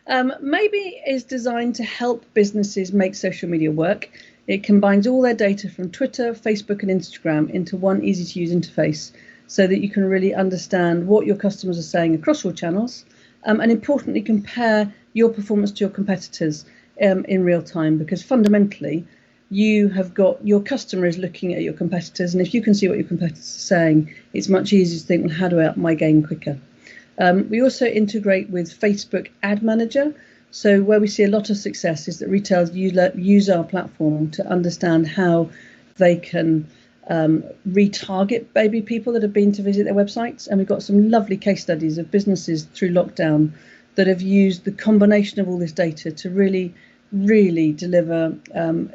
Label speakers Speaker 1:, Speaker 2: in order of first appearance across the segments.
Speaker 1: Maybe is designed to help businesses make social media work. It combines all their data from Twitter, Facebook and Instagram into one easy to use interface so that you can really understand what your customers are saying across all channels, and importantly compare your performance to your competitors in real time, because fundamentally you have got your customer is looking at your competitors, and if you can see what your competitors are saying, it's much easier to think, well, how do I up my game quicker? We also integrate with Facebook Ad Manager. So where we see a lot of success is that retailers use our platform to understand how they can retarget maybe people that have been to visit their websites. And we've got some lovely case studies of businesses through lockdown that have used the combination of all this data to really deliver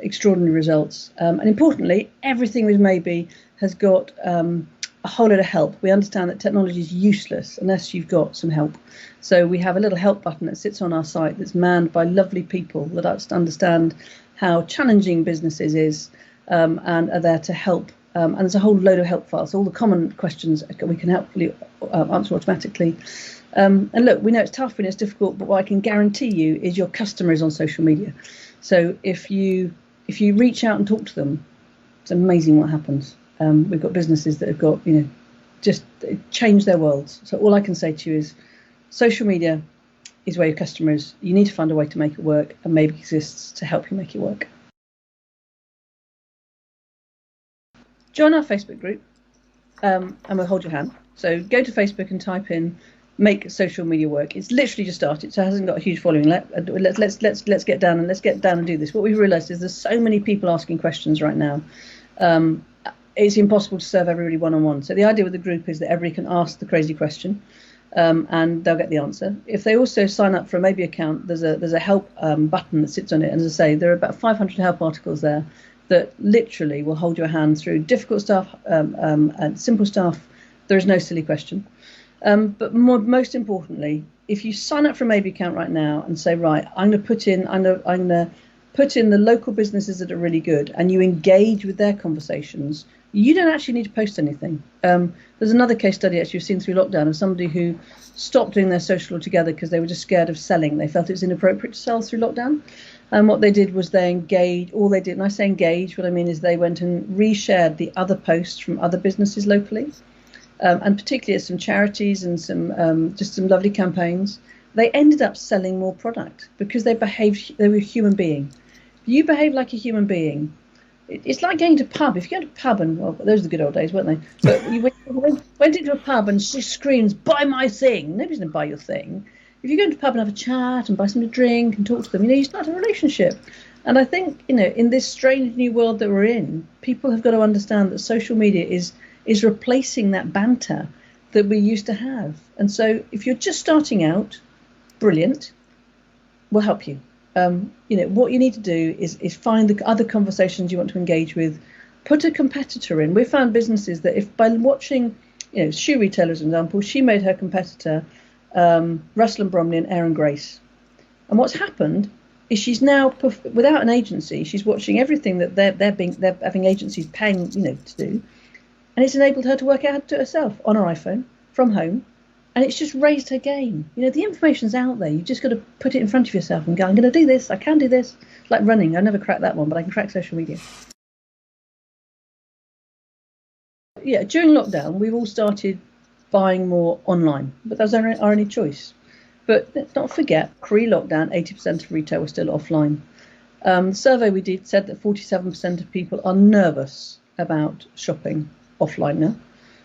Speaker 1: extraordinary results. And importantly, everything with Maybe has got a whole lot of help. We understand that technology is useless unless you've got some help. So we have a little help button that sits on our site that's manned by lovely people that understand how challenging businesses is and are there to help. And there's a whole load of help files. So all the common questions we can helpfully answer automatically. And look, we know it's tough and it's difficult, but what I can guarantee you is your customer is on social media. So if you reach out and talk to them, it's amazing what happens. We've got businesses that have got, just changed their worlds. So all I can say to you is social media is where your customer is. You need to find a way to make it work, and Maybe exists to help you make it work. Join our Facebook group and we'll hold your hand. So go to Facebook and type in "make social media work." It's literally just started, so it hasn't got a huge following. Let's get down and do this. What we've realised is there's so many people asking questions right now. It's impossible to serve everybody one-on-one. So the idea with the group is that everybody can ask the crazy question and they'll get the answer. If they also sign up for a Maybe account, there's a help button that sits on it. And as I say, there are about 500 help articles there that literally will hold your hand through difficult stuff and simple stuff. There is no silly question. But most importantly, if you sign up for a Maybe account right now and say, right, I'm going to put in the local businesses that are really good, and you engage with their conversations, you don't actually need to post anything. There's another case study actually we've seen through lockdown of somebody who stopped doing their social altogether because they were just scared of selling. They felt it was inappropriate to sell through lockdown. And what they did was they engaged, all they did, and I say engage, what I mean is they went and reshared the other posts from other businesses locally, and particularly at some charities and some just some lovely campaigns. They ended up selling more product because they were a human being. If you behave like a human being, it's like going to a pub. If you go to a pub, and well, those are the good old days, weren't they? But you went into a pub and she screams, "Buy my thing!" Nobody's going to buy your thing. If you go into a pub and have a chat and buy something to drink and talk to them, you start a relationship. And I think, in this strange new world that we're in, people have got to understand that social media is replacing that banter that we used to have. And so if you're just starting out, brilliant, we'll help you. What you need to do is find the other conversations you want to engage with, put a competitor in. We found businesses that if by watching, shoe retailers, for example, she made her competitor Russell and Bromley and Aaron Grace. And what's happened is she's now, without an agency, she's watching everything that they're having agencies paying, to do. And it's enabled her to work out how to do it herself on her iPhone from home. And it's just raised her game. The information's out there. You've just got to put it in front of yourself and go, I'm going to do this. I can do this. Like running. I never cracked that one, but I can crack social media. Yeah, during lockdown, we've all started buying more online, but that was our only choice. But let's not forget, pre-lockdown, 80% of retail was still offline. The survey we did said that 47% of people are nervous about shopping offline now.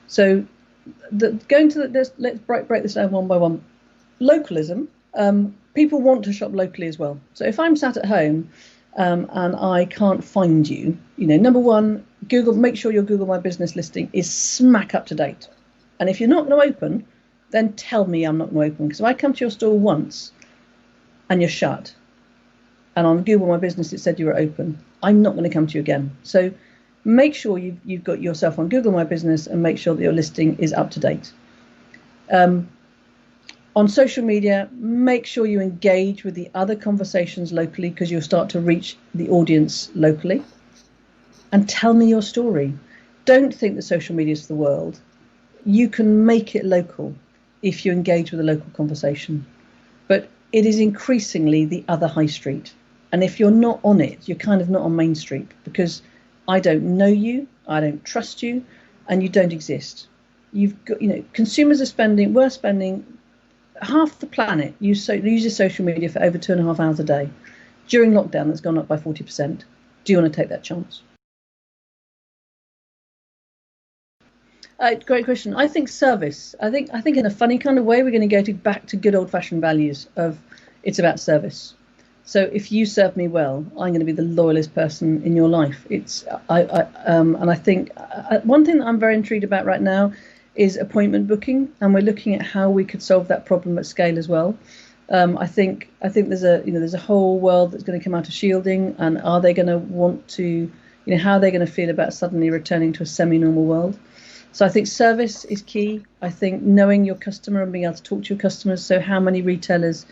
Speaker 1: So let's break this down one by one. Localism, people want to shop locally as well. So if I'm sat at home and I can't find you, number one, make sure your Google My Business listing is smack up to date. And if you're not going to open, then tell me I'm not going to open. Because if I come to your store once and you're shut, and on Google My Business it said you were open, I'm not going to come to you again. So make sure you've got yourself on Google My Business and make sure that your listing is up to date. On social media, make sure you engage with the other conversations locally, because you'll start to reach the audience locally. And tell me your story. Don't think that social media is the world. You can make it local if you engage with a local conversation. But it is increasingly the other high street. And if you're not on it, you're kind of not on Main Street, because I don't know you, I don't trust you, and you don't exist. You've got, consumers we're spending half the planet uses social media for over 2.5 hours a day. During lockdown, that's gone up by 40%. Do you want to take that chance? Great question. I think service. I think in a funny kind of way, we're going to go back to good old-fashioned values of it's about service. So if you serve me well, I'm going to be the loyalist person in your life. And I think one thing that I'm very intrigued about right now is appointment booking, and we're looking at how we could solve that problem at scale as well. I think there's a whole world that's going to come out of shielding, and are they going to want to, how are they going to feel about suddenly returning to a semi-normal world? So I think service is key. I think knowing your customer and being able to talk to your customers. So how many retailers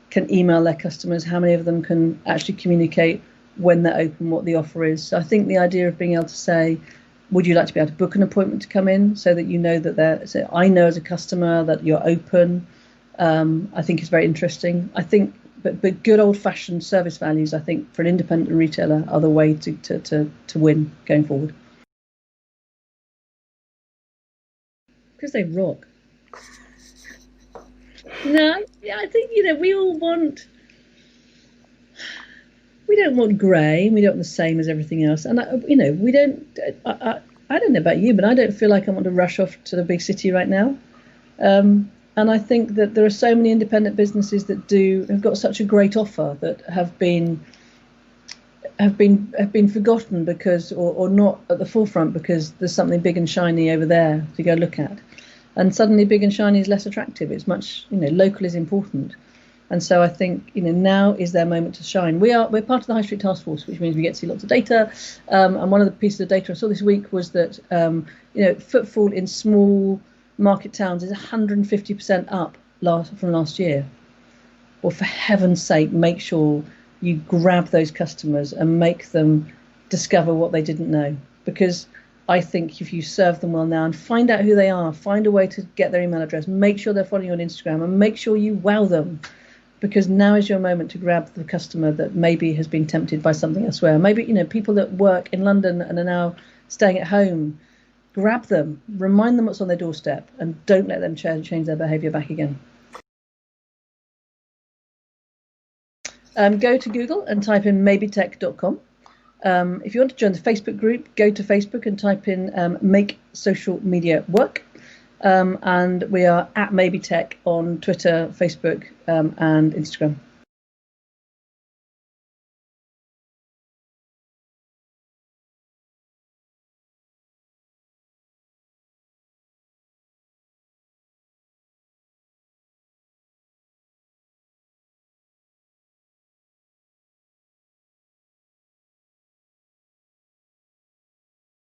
Speaker 1: can email their customers? How many of them can actually communicate when they're open, what the offer is? So I think the idea of being able to say, would you like to be able to book an appointment to come in, so that you know that so I know as a customer that you're open, I think is very interesting. I think, but good old-fashioned service values, I think, for an independent retailer are the way to win going forward. Because they rock. No, yeah, I think we all want. We don't want grey. We don't want the same as everything else, and we don't. I don't know about you, but I don't feel like I want to rush off to the big city right now. And I think that there are so many independent businesses that have got such a great offer that have been forgotten because, or not at the forefront because there's something big and shiny over there to go look at. And suddenly big and shiny is less attractive. It's much, local is important. And so I think, now is their moment to shine. We're part of the High Street Task Force, which means we get to see lots of data. And one of the pieces of data I saw this week was that, footfall in small market towns is 150% up from last year. Well, for heaven's sake, make sure you grab those customers and make them discover what they didn't know. Because I think if you serve them well now and find out who they are, find a way to get their email address, make sure they're following you on Instagram, and make sure you wow them. Because now is your moment to grab the customer that maybe has been tempted by something elsewhere. Maybe, people that work in London and are now staying at home, grab them, remind them what's on their doorstep, and don't let them change their behaviour back again. Go to Google and type in maybetech.com. If you want to join the Facebook group, go to Facebook and type in Make Social Media Work. And we are at Maybe Tech on Twitter, Facebook, and Instagram.